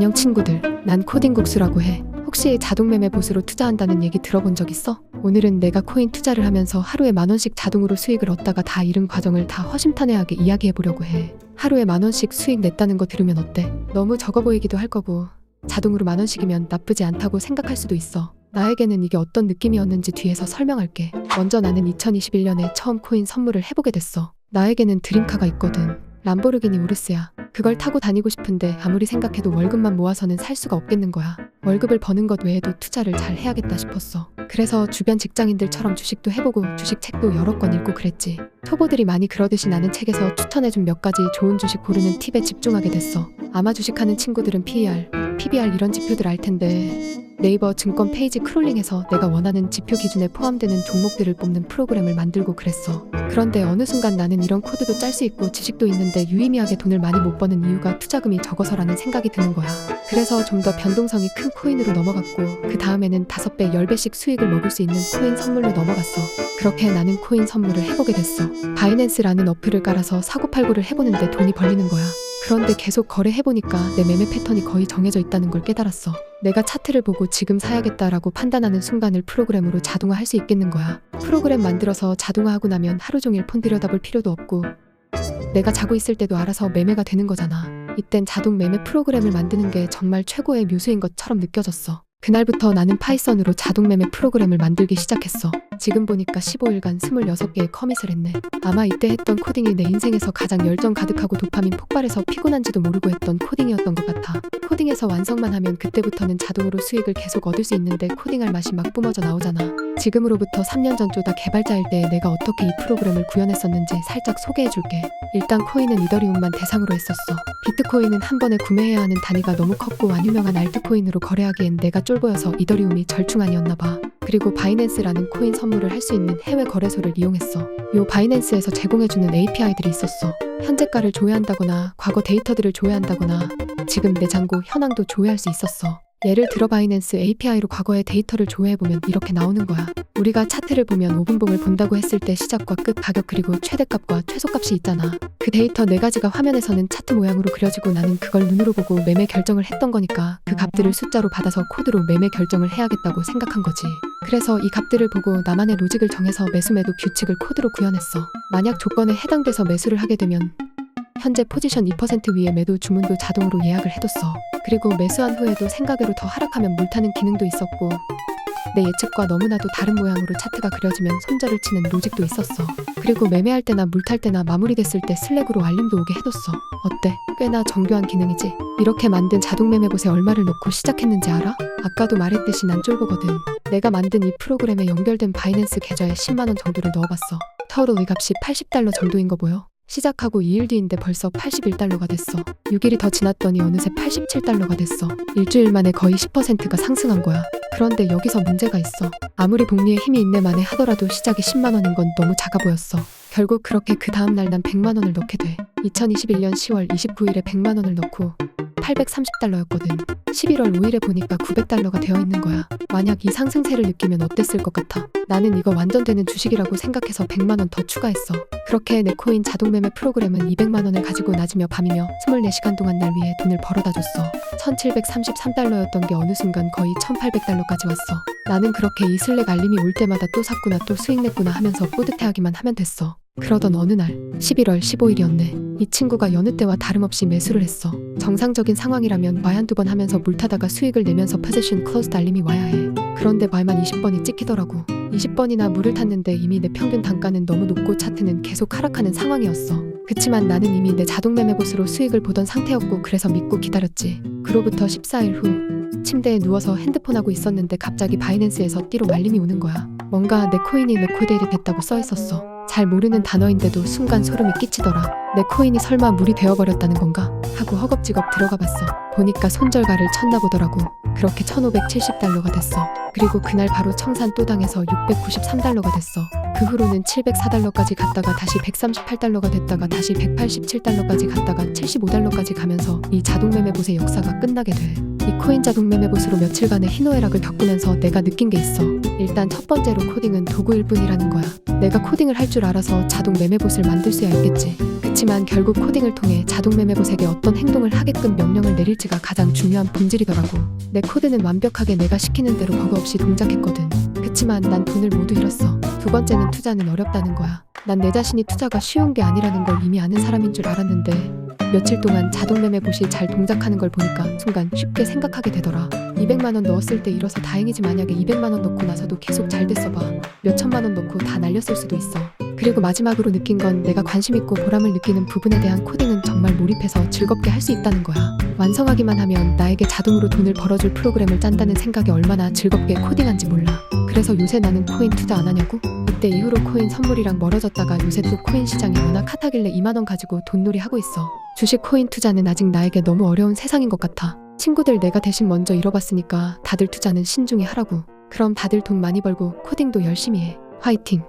안녕 친구들, 난 코딩국수라고 해. 혹시 자동매매 봇으로 투자한다는 얘기 들어본 적 있어? 오늘은 내가 코인 투자를 하면서 하루에 10,000원씩 자동으로 수익을 얻다가 다 잃은 과정을 다 허심탄회하게 이야기해보려고 해. 하루에 10,000원씩 수익 냈다는 거 들으면 어때? 너무 적어 보이기도 할 거고 자동으로 10,000원씩이면 나쁘지 않다고 생각할 수도 있어. 나에게는 이게 어떤 느낌이었는지 뒤에서 설명할게. 먼저 나는 2021년에 처음 코인 선물을 해보게 됐어. 나에게는 드림카가 있거든. 람보르기니 우르스야. 그걸 타고 다니고 싶은데 아무리 생각해도 월급만 모아서는 살 수가 없겠는 거야. 월급을 버는 것 외에도 투자를 잘 해야겠다 싶었어. 그래서 주변 직장인들처럼 주식도 해보고 주식 책도 여러 권 읽고 그랬지. 초보들이 많이 그러듯이 나는 책에서 추천해준 몇 가지 좋은 주식 고르는 팁에 집중하게 됐어. 아마 주식하는 친구들은 PER, PBR 이런 지표들 알 텐데 네이버 증권 페이지 크롤링해서 내가 원하는 지표 기준에 포함되는 종목들을 뽑는 프로그램을 만들고 그랬어. 그런데 어느 순간 나는 이런 코드도 짤 수 있고 지식도 있는데 유의미하게 돈을 많이 못 버는 이유가 투자금이 적어서라는 생각이 드는 거야. 그래서 좀 더 변동성이 큰 코인으로 넘어갔고 그 다음에는 5배, 10배씩 수익을 먹을 수 있는 코인 선물로 넘어갔어. 그렇게 나는 코인 선물을 해보게 됐어. 바이낸스라는 어플을 깔아서 사고팔고를 해보는데 돈이 벌리는 거야. 그런데 계속 거래해보니까 내 매매 패턴이 거의 정해져 있다는 걸 깨달았어. 내가 차트를 보고 지금 사야겠다라고 판단하는 순간을 프로그램으로 자동화할 수 있겠는 거야. 프로그램 만들어서 자동화하고 나면 하루 종일 폰 들여다볼 필요도 없고 내가 자고 있을 때도 알아서 매매가 되는 거잖아. 이땐 자동 매매 프로그램을 만드는 게 정말 최고의 묘수인 것처럼 느껴졌어. 그날부터 나는 파이썬으로 자동 매매 프로그램을 만들기 시작했어. 지금 보니까 15일간 26개의 커밋을 했네. 아마 이때 했던 코딩이 내 인생에서 가장 열정 가득하고 도파민 폭발해서 피곤한지도 모르고 했던 코딩이었던 것 같아. 코딩에서 완성만 하면 그때부터는 자동으로 수익을 계속 얻을 수 있는데 코딩할 맛이 막 뿜어져 나오잖아. 지금으로부터 3년 전 쪼다 개발자일 때 내가 어떻게 이 프로그램을 구현했었는지 살짝 소개해줄게. 일단 코인은 이더리움만 대상으로 했었어. 비트코인은 한 번에 구매해야 하는 단위가 너무 컸고 안 유명한 알트코인으로 거래하기엔 내가 쫄보여서 이더리움이 절충안이었나봐. 그리고 바이낸스라는 코인 선물을 할 수 있는 해외 거래소를 이용했어. 요 바이낸스에서 제공해주는 API들이 있었어. 현재가를 조회한다거나 과거 데이터들을 조회한다거나 지금 내 잔고 현황도 조회할 수 있었어. 예를 들어 바이낸스 API로 과거의 데이터를 조회해보면 이렇게 나오는 거야. 우리가 차트를 보면 5분봉을 본다고 했을 때 시작과 끝 가격 그리고 최대값과 최소값이 있잖아. 그 데이터 4가지가 화면에서는 차트 모양으로 그려지고 나는 그걸 눈으로 보고 매매 결정을 했던 거니까 그 값들을 숫자로 받아서 코드로 매매 결정을 해야겠다고 생각한 거지. 그래서 이 값들을 보고 나만의 로직을 정해서 매수 매도 규칙을 코드로 구현했어. 만약 조건에 해당돼서 매수를 하게 되면 현재 포지션 2% 위에 매도 주문도 자동으로 예약을 해뒀어. 그리고 매수한 후에도 생각외로 더 하락하면 물타는 기능도 있었고 내 예측과 너무나도 다른 모양으로 차트가 그려지면 손절을 치는 로직도 있었어. 그리고 매매할 때나 물탈 때나 마무리됐을 때 슬랙으로 알림도 오게 해뒀어. 어때? 꽤나 정교한 기능이지? 이렇게 만든 자동 매매봇에 얼마를 넣고 시작했는지 알아? 아까도 말했듯이 난 쫄보거든. 내가 만든 이 프로그램에 연결된 바이낸스 계좌에 10만원 정도를 넣어봤어. 토탈 이 값이 $80 정도인 거 보여? 시작하고 2일 뒤인데 벌써 $81가 됐어. 6일이 더 지났더니 어느새 $87가 됐어. 일주일 만에 거의 10%가 상승한 거야. 그런데 여기서 문제가 있어. 아무리 복리에 힘이 있네만에 하더라도 시작이 10만원인 건 너무 작아 보였어. 결국 그렇게 그 다음날 난 100만원을 넣게 돼. 2021년 10월 29일에 100만원을 넣고 $830였거든. 11월 5일에 보니까 $900가 되어 있는 거야. 만약 이 상승세를 느끼면 어땠을 것 같아? 나는 이거 완전 되는 주식이라고 생각해서 100만원 더 추가했어. 그렇게 내 코인 자동 매매 프로그램은 200만원을 가지고 낮이며 밤이며 24시간 동안 날 위해 돈을 벌어다 줬어. $1,733였던 게 어느 순간 거의 $1,800까지 왔어. 나는 그렇게 이 슬랙 알림이 올 때마다 또 샀구나 또 수익 냈구나 하면서 뿌듯해하기만 하면 됐어. 그러던 어느 날 11월 15일이었네. 이 친구가 여느 때와 다름없이 매수를 했어. 정상적인 상황이라면 말 한두 번 하면서 물타다가 수익을 내면서 포지션 클로즈 알림이 와야 해. 그런데 말만 20번이 찍히더라고. 20번이나 물을 탔는데 이미 내 평균 단가는 너무 높고 차트는 계속 하락하는 상황이었어. 그치만 나는 이미 내 자동 매매봇으로 수익을 보던 상태였고 그래서 믿고 기다렸지. 그로부터 14일 후 침대에 누워서 핸드폰하고 있었는데 갑자기 바이낸스에서 띠로 알림이 오는 거야. 뭔가 내 코인이 레코데일이 됐다고 써있었어. 잘 모르는 단어인데도 순간 소름이 끼치더라. 내 코인이 설마 물이 되어버렸다는 건가? 하고 허겁지겁 들어가 봤어. 보니까 손절가를 쳤나 보더라고. 그렇게 $1,570가 됐어. 그리고 그날 바로 청산 또 당해서 $693가 됐어. 그 후로는 $704까지 갔다가 다시 $138가 됐다가 다시 $187까지 갔다가 $75까지 가면서 이 자동 매매봇의 역사가 끝나게 돼. 이 코인 자동 매매봇으로 며칠간의 희노애락을 겪으면서 내가 느낀 게 있어. 일단 첫 번째로 코딩은 도구일 뿐이라는 거야. 내가 코딩을 할 줄 알아서 자동 매매봇을 만들 수야 있겠지. 그치만 결국 코딩을 통해 자동 매매봇에게 어떤 행동을 하게끔 명령을 내릴지가 가장 중요한 본질이더라고. 내 코드는 완벽하게 내가 시키는 대로 버그 없이 동작했거든. 그치만 난 돈을 모두 잃었어. 두 번째는 투자는 어렵다는 거야. 난 내 자신이 투자가 쉬운 게 아니라는 걸 이미 아는 사람인 줄 알았는데 며칠 동안 자동 매매봇이 잘 동작하는 걸 보니까 순간 쉽게 생각하게 되더라. 200만 원 넣었을 때 잃어서 다행이지 만약에 200만 원 넣고 나서도 계속 잘 됐어 봐. 몇 천만 원 넣고 다 날렸을 수도 있어. 그리고 마지막으로 느낀 건 내가 관심 있고 보람을 느끼는 부분에 대한 코딩은 정말 몰입해서 즐겁게 할 수 있다는 거야. 완성하기만 하면 나에게 자동으로 돈을 벌어줄 프로그램을 짠다는 생각이 얼마나 즐겁게 코딩한지 몰라. 그래서 요새 나는 코인 투자 안 하냐고? 이때 이후로 코인 선물이랑 멀어졌다가 요새 또 코인 시장이 워낙 핫하길래 2만 원 가지고 돈놀이 하고 있어. 주식 코인 투자는 아직 나에게 너무 어려운 세상인 것 같아. 친구들 내가 대신 먼저 잃어봤으니까 다들 투자는 신중히 하라고. 그럼 다들 돈 많이 벌고 코딩도 열심히 해. 화이팅!